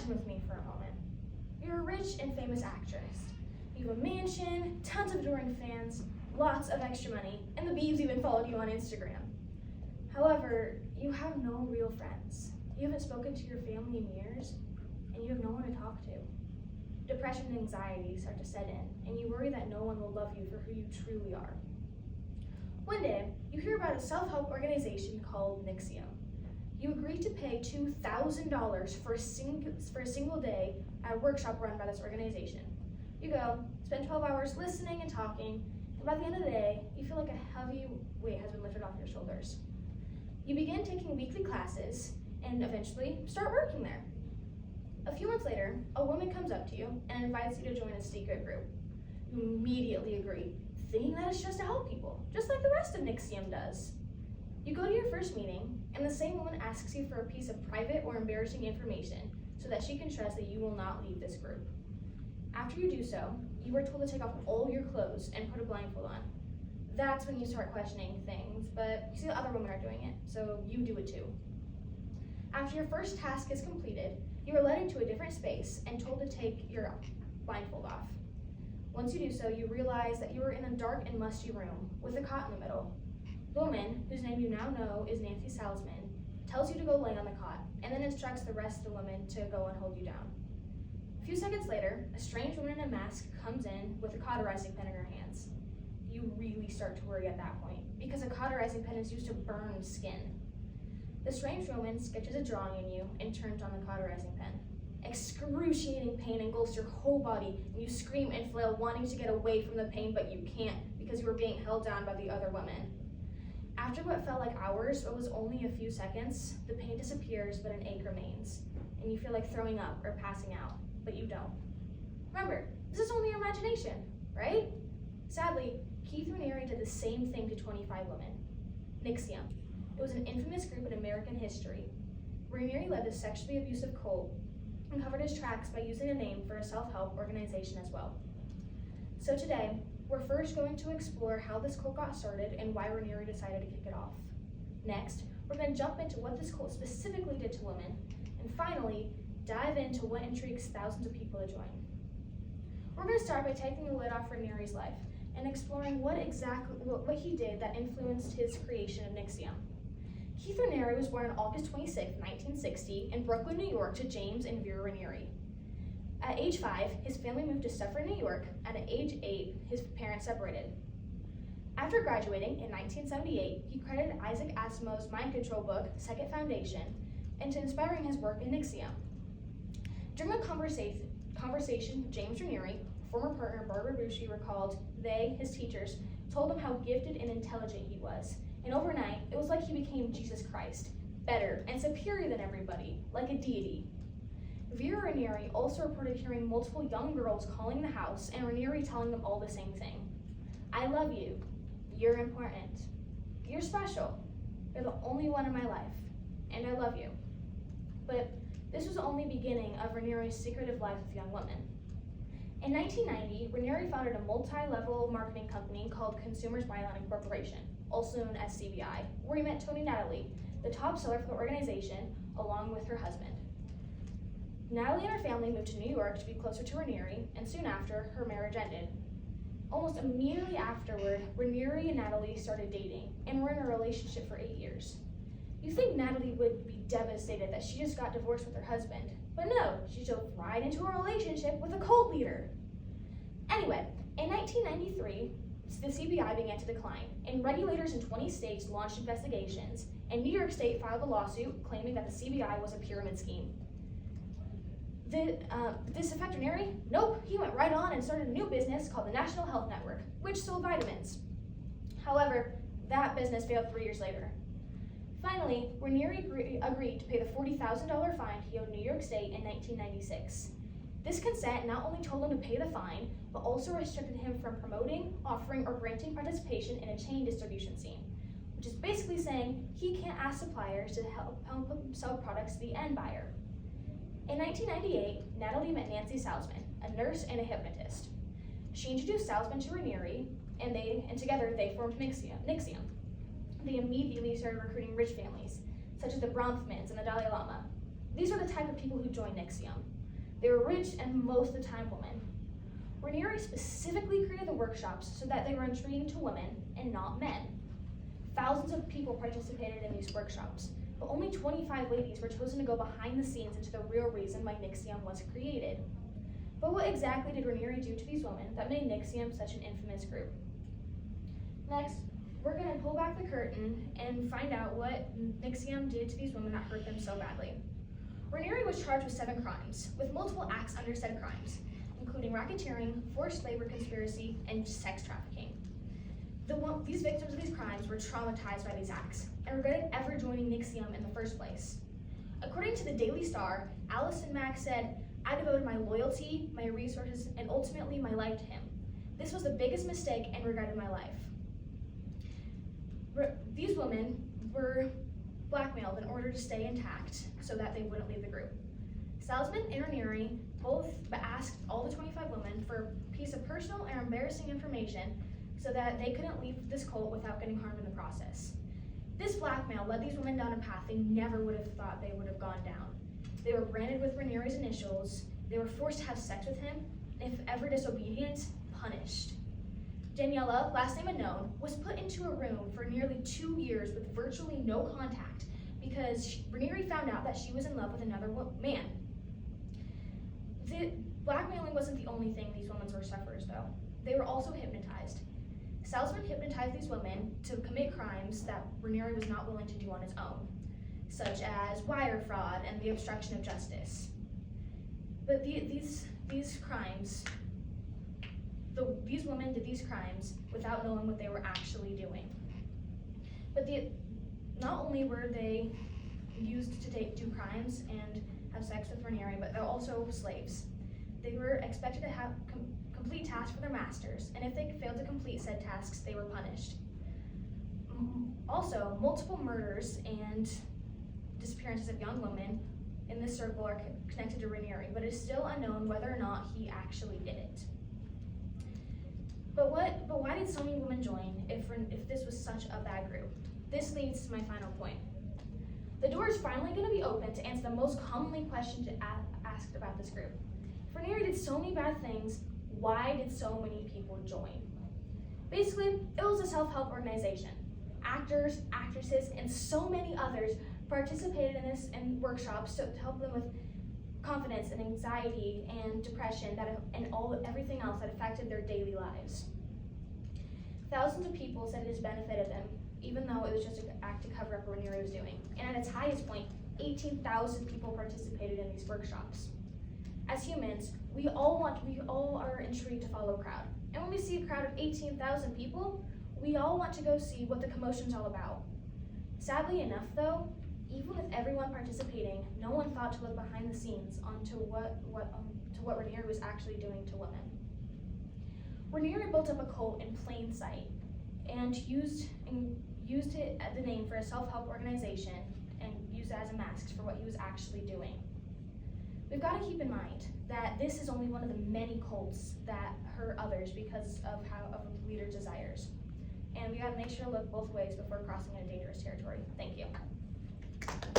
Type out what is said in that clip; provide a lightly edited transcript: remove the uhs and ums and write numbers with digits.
Imagine with me for a moment. You're a rich and famous actress. You have a mansion, tons of adoring fans, lots of extra money, and the beebs even followed you on Instagram. However, you have no real friends. You haven't spoken to your family in years, and you have no one to talk to. Depression and anxiety start to set in, and you worry that no one will love you for who you truly are. One day, you hear about a self-help organization called NXIVM. You agree to pay $2,000 for a single day at a workshop run by this organization. You go, spend 12 hours listening and talking, and by the end of the day, you feel like a heavy weight has been lifted off your shoulders. You begin taking weekly classes and eventually start working there. A few months later, a woman comes up to you and invites you to join a secret group. You immediately agree, thinking that it's just to help people, just like the rest of NXIVM does. You go to your first meeting, and the same woman asks you for a piece of private or embarrassing information so that she can trust that you will not leave this group. After you do so, you are told to take off all your clothes and put a blindfold on. That's when you start questioning things, but you see that other women are doing it, so you do it too. After your first task is completed, you are led into a different space and told to take your blindfold off. Once you do so, you realize that you are in a dark and musty room with a cot in the middle. The woman, whose name you now know is Nancy Salzman, tells you to go lay on the cot and then instructs the rest of the women to go and hold you down. A few seconds later, a strange woman in a mask comes in with a cauterizing pen in her hands. You really start to worry at that point because a cauterizing pen is used to burn skin. The strange woman sketches a drawing in you and turns on the cauterizing pen. Excruciating pain engulfs your whole body, and you scream and flail, wanting to get away from the pain, but you can't because you are being held down by the other women. After what felt like hours, but was only a few seconds, the pain disappears, but an ache remains, and you feel like throwing up or passing out, but you don't. Remember, this is only your imagination, right? Sadly, Keith Raniere did the same thing to 25 women. NXIVM. It was an infamous group in American history. Raniere led this sexually abusive cult and covered his tracks by using a name for a self-help organization as well. So today, we're first going to explore how this cult got started and why Raniere decided to kick it off. Next, we're going to jump into what this cult specifically did to women, and finally, dive into what intrigues thousands of people to join. We're going to start by taking the lid off Raniere's life and exploring what he did that influenced his creation of NXIVM. Keith Raniere was born on August 26, 1960, in Brooklyn, New York, to James and Vera Raniere. At age 5, his family moved to Suffern, New York, and at age 8, his parents separated. After graduating in 1978, he credited Isaac Asimov's mind control book, The Second Foundation, and to inspiring his work in NXIVM. During a conversation, James Raniere, former partner Barbara Bucci, recalled they, his teachers, told him how gifted and intelligent he was, and overnight, it was like he became Jesus Christ, better and superior than everybody, like a deity. Vera Raniere also reported hearing multiple young girls calling the house and Raniere telling them all the same thing. I love you. You're important. You're special. You're the only one in my life. And I love you. But this was only the beginning of Raniere's secretive life with young women. In 1990, Raniere founded a multi-level marketing company called Consumers Bioline Corporation, also known as CBI, where he met Tony Natalie, the top seller for the organization, along with her husband. Natalie and her family moved to New York to be closer to Raniere, and soon after, her marriage ended. Almost immediately afterward, Raniere and Natalie started dating and were in a relationship for 8 years. You think Natalie would be devastated that she just got divorced with her husband, but no, she dove right into a relationship with a cult leader. Anyway, in 1993, the CBI began to decline, and regulators in 20 states launched investigations, and New York State filed a lawsuit claiming that the CBI was a pyramid scheme. Did this affect Raniere? Nope, he went right on and started a new business called the National Health Network, which sold vitamins. However, that business failed 3 years later. Finally, Raniere agreed to pay the $40,000 fine he owed New York State in 1996. This consent not only told him to pay the fine, but also restricted him from promoting, offering, or granting participation in a chain distribution scheme, which is basically saying he can't ask suppliers to help him sell products to the end buyer. In 1998, Natalie met Nancy Salzman, a nurse and a hypnotist. She introduced Salzman to Raniere, and together they formed NXIVM. They immediately started recruiting rich families, such as the Bronfmans and the Dalai Lama. These are the type of people who joined NXIVM. They were rich and most of the time women. Raniere specifically created the workshops so that they were intriguing to women and not men. Thousands of people participated in these workshops, but only 25 ladies were chosen to go behind the scenes into the real reason why NXIVM was created. But what exactly did Raniere do to these women that made NXIVM such an infamous group? Next, we're going to pull back the curtain and find out what NXIVM did to these women that hurt them so badly. Raniere was charged with 7 crimes, with multiple acts under said crimes, including racketeering, forced labor conspiracy, and sex trafficking. These victims of these crimes were traumatized by these acts and regretted ever joining NXIVM in the first place. According to the Daily Star, Allison Mack said, "I devoted my loyalty, my resources, and ultimately my life to him. This was the biggest mistake and regret of my life." These women were blackmailed in order to stay intact so that they wouldn't leave the group. Salzman and Raniere both asked all the 25 women for a piece of personal and embarrassing information so that they couldn't leave this cult without getting harmed in the process. This blackmail led these women down a path they never would have thought they would have gone down. They were branded with Raniere's initials, they were forced to have sex with him, and if ever disobedient, punished. Daniela, last name unknown, was put into a room for nearly 2 years with virtually no contact because Raniere found out that she was in love with another man. The blackmailing wasn't the only thing these women were sufferers though. They were also hypnotized. Salzman hypnotized these women to commit crimes that Raniere was not willing to do on his own, such as wire fraud and the obstruction of justice. But these women did these crimes without knowing what they were actually doing. But not only were they used to do crimes and have sex with Raniere, but they're also slaves. They were expected to have complete tasks for their masters, and if they failed to complete said tasks, they were punished. Also, multiple murders and disappearances of young women in this circle are connected to Raniere, but it is still unknown whether or not he actually did it. But why did so many women join if this was such a bad group? This leads to my final point. The door is finally going to be open to answer the most commonly questioned asked about this group. If Raniere did so many bad things, why did so many people join? Basically, it was a self-help organization. Actors, actresses, and so many others participated in this in workshops to help them with confidence and anxiety and depression and everything else that affected their daily lives. Thousands of people said it has benefited them, even though it was just an act to cover up what Raniere was doing. And at its highest point, 18,000 people participated in these workshops. As humans, we all are intrigued to follow a crowd. And when we see a crowd of 18,000 people, we all want to go see what the commotion's all about. Sadly enough though, even with everyone participating, no one thought to look behind the scenes onto what Raniere was actually doing to women. Raniere built up a cult in plain sight and used it as the name for a self-help organization and used it as a mask for what he was actually doing. We've got to keep in mind that this is only one of the many cults that hurt others because of a leader's desires. And we got to make sure to look both ways before crossing into dangerous territory. Thank you.